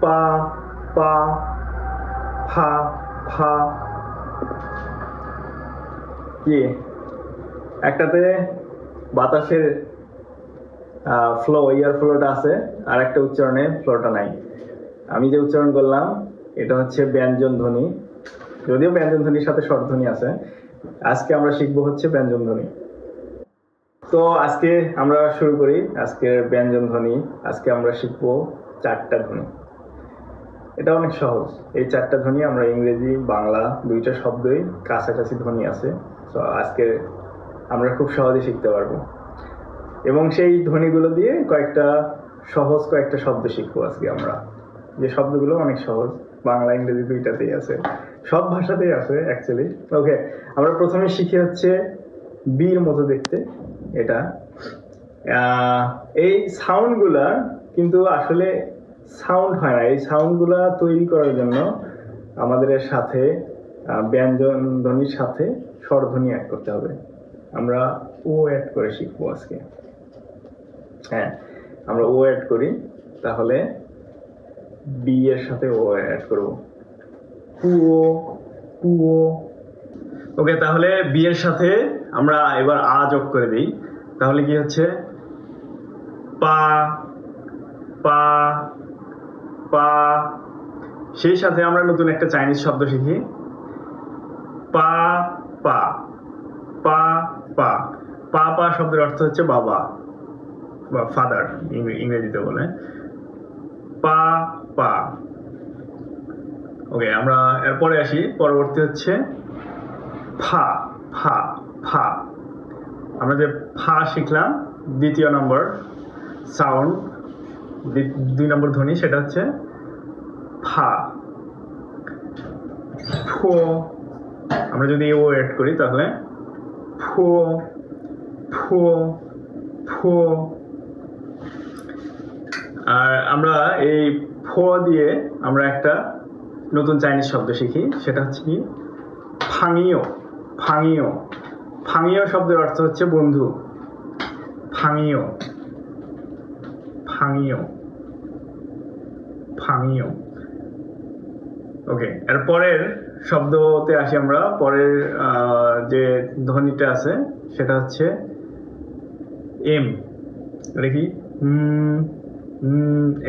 পা পা ফা ফা। কি একটাতে বাতাসের ফ্লো, ইয়ার ফ্লোটা আছে, আর একটা উচ্চারণে ফ্লোটা নাই। আমি যে উচ্চারণ করলাম এটা হচ্ছে ব্যঞ্জন ধ্বনি, যদিও ব্যঞ্জন ধ্বনির সাথে স্বরধ্বনি আছে। আজকে আমরা শিখবো হচ্ছে ব্যঞ্জন ধ্বনি। তো আজকে আমরা শুরু করি আজকের ব্যঞ্জন ধ্বনি। আজকে আমরা শিখবো 4টা ধ্বনি। এটা অনেক সহজ। এই 4টা ধ্বনি আমরা ইংরেজি বাংলা দুইটা শব্দই কাছাকাছি ধ্বনি আছে। তো আজকে আমরা খুব সহজে শিখতে পারবো, এবং সেই ধ্বনিগুলো দিয়ে কয়েকটা শব্দ শিখবো আজকে আমরা, যে শব্দগুলো অনেক সহজ, বাংলা ইংরেজি দুইটাতেই আছে, সব ভাষাতেই আছে অ্যাকচুয়ালি। ওকে, আমরা প্রথমে শিখি হচ্ছে বির মতো দেখতে। এটা এই সাউন্ডগুলা কিন্তু আসলে সাউন্ড হয় না। এই সাউন্ডগুলা তৈরি করার জন্য আমাদের সাথে ব্যঞ্জন ধ্বনির সাথে স্বরধ্বনি অ্যাড করতে হবে। আমরা ও অ্যাড করে শিখবো আজকে। হ্যাঁ, আমরা ও অ্যাড করি, তাহলে বি এর সাথে ও অ্যাড করব। কুয়ো কুয়ো। ওকে, তাহলে বি এর সাথে আমরা এবার আ যোগ করে দিই। তাহলে কি হচ্ছে? পা পা পা। সেই সাথে আমরা নতুন একটা চাইনিজ শব্দ শিখি, পা পা পা পা। পা পা শব্দের অর্থ হচ্ছে বাবা বা ফাদার, ইংরেজিতে বলে পা পা। ওকে, আমরা এরপরে আসি। পরবর্তী হচ্ছে ফা ফা ফা। আমরা যে ফা শিখলাম, দ্বিতীয় নম্বর সাউন্ড, 2 নম্বর ধ্বনি, সেটা হচ্ছে ফা। ফো। আমরা যদি ও এড করি তাহলে ফো ফো ফো। আর আমরা এই ফো দিয়ে আমরা একটা নতুন চাইনিজ শব্দ শিখি, সেটা হচ্ছে কি? ফাঙিও ফাঙিও। ফাঙিও শব্দের অর্থ হচ্ছে বন্ধু। ফাঙিও ফাঙিও ফাঙিও। ওকে, এর পরের শব্দতে আসি আমরা। পরের যে ধ্বনিটা আছে সেটা হচ্ছে এম। এটা কি?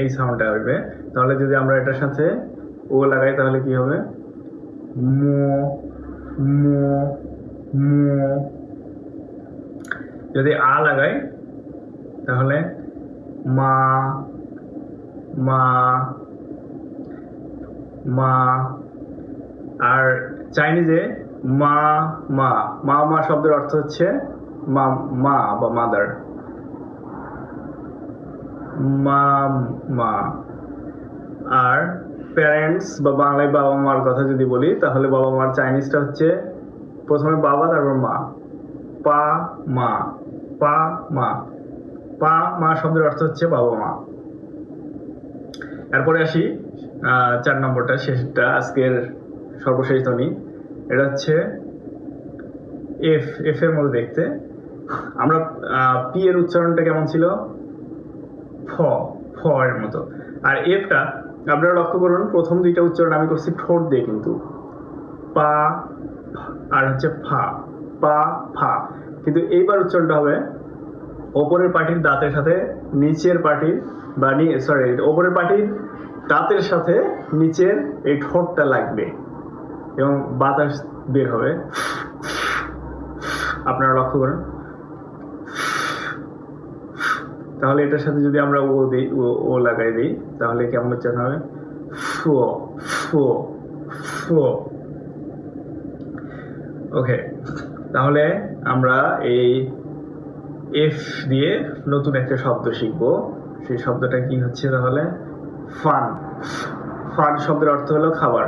এই সাউন্ডটা আসবে। তাহলে যদি আমরা এটার সাথে ও লাগাই তাহলে কি হবে? মো মো মো। যদি আ লাগাই তাহলে মা মা মা। আর চাইনিজে মা মা মা মা শব্দের অর্থ হচ্ছে মা মা বা মাদার, মা মা। আর প্যারেন্টস বা বাংলায় বাবা মার কথা যদি বলি তাহলে বাবা মার চাইনিজটা হচ্ছে প্রথমে বাবা তারপর মা, পা মা পা মা। পা মা শব্দের অর্থ হচ্ছে বাবা মা। এরপরে আসি 4 নম্বরটা, শেষটা, আজকের সর্বশেষ ধ্বনি। এটা হচ্ছে এফ। এফ এর মতো দেখতে। আমরা পি এর উচ্চারণটা কেমন ছিল? ফ ফ এর মতো। আর এফটা আপনারা লক্ষ্য করুন, প্রথম 2টা উচ্চারণ আমি করছি ঠোঁট দিয়ে, কিন্তু পা আর হচ্ছে ফা, পা ফা। কিন্তু এইবার উচ্চারণটা হবে ওপরের পাটির দাঁতের সাথে নিচের পাটির বা ওপরের পাটির দাঁতের সাথে নিচের এই ঠোঁটটা লাগবে এবং বাতাস বের হবে। আপনারা লক্ষ্য করেন। তাহলে এটার সাথে যদি আমরা ও দিই, ও লাগাই দিই, তাহলে কেমন উচ্চারণ হবে? ফো ফো ফো। ওকে, তাহলে আমরা এই এফ দিয়ে নতুন একটা শব্দ শিখবো। সেই শব্দটা কি হচ্ছে? তাহলে ফান। ফান শব্দের অর্থ হলো খাবার।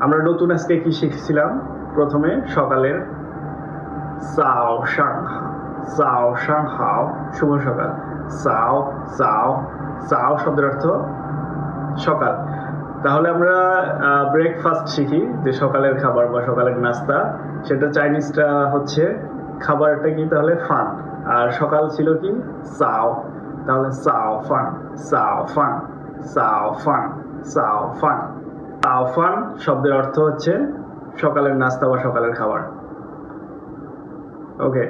আমরা নতুন আজকে কি শিখছিলাম? প্রথমে সকালের সাও শাং সাও শাং হাও, শুভ সকাল। সাও সাও সাও শব্দের অর্থ সকাল। তাহলে আমরা ব্রেকফাস্ট শিখি, যে সকালের খাবার বা সকালের নাস্তা, সেটা চাইনিজটা হচ্ছে খাবারটা কি? তাহলে ফান। আর সকাল ছিল কি? সাও। তাহলে সাও ফান সাও ফান সাও ফান সাও ফান। সাও ফান শব্দের অর্থ হচ্ছে সকালের নাস্তা বা সকালের খাবার। ওকে,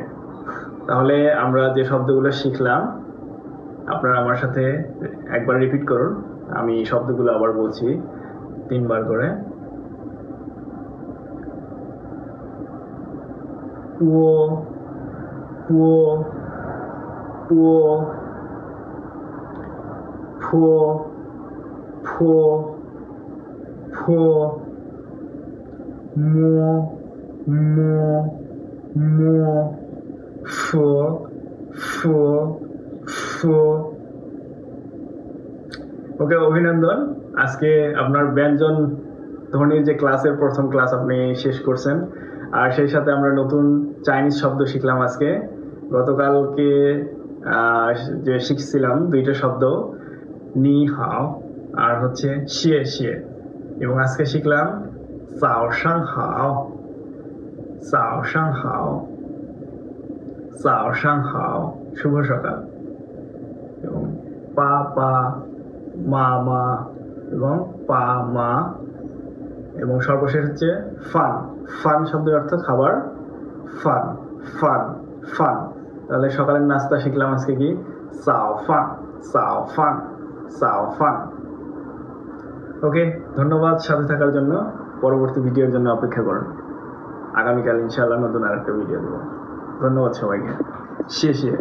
তাহলে আমরা যে শব্দগুলো শিখলাম আপনারা আমার সাথে একবার রিপিট করুন। আমি শব্দগুলো আবার বলছি 3 বার করে। পুয়ো পুয়ো পুয়ো ফুয়ো ফুয়ো ফুয়ো মুয়ো মুয়ো মুয়ো ফুয়ো ফুয়ো ফুয়ো। ওকে, অভিনন্দন। আজকে আপনার ব্যঞ্জন ধ্বনির যে ক্লাসের প্রথম ক্লাস আপনি শেষ করছেন, আর সেই সাথে আমরা নতুন চাইনিজ শব্দ শিখলাম আজকে। গতকালকে যে শিখছিলাম 2টা শব্দ, নি হাও আর হচ্ছে শিয়ে শিয়ে, এবং আজকে শিখলাম সাও শাং হাও সাও শাং হাও সাও শাং হাও, শুভ সকাল, এবং পা পা মা মা এবং পা মা, এবং সর্বশেষ হচ্ছে ফান। ফান শব্দের অর্থ খাবার, ফান ফান ফান। তাহলে সকালের নাস্তা শিখলাম আজকে কি, সাও ফান সাও ফান সাও ফান। ওকে, ধন্যবাদ সাথে থাকার জন্য। পরবর্তী ভিডিওর জন্য অপেক্ষা করুন। আগামীকাল ইনশাআল্লাহ নতুন আরেকটা ভিডিও দেবো। ধন্যবাদ সবাইকে। শিয়ে শিয়ে।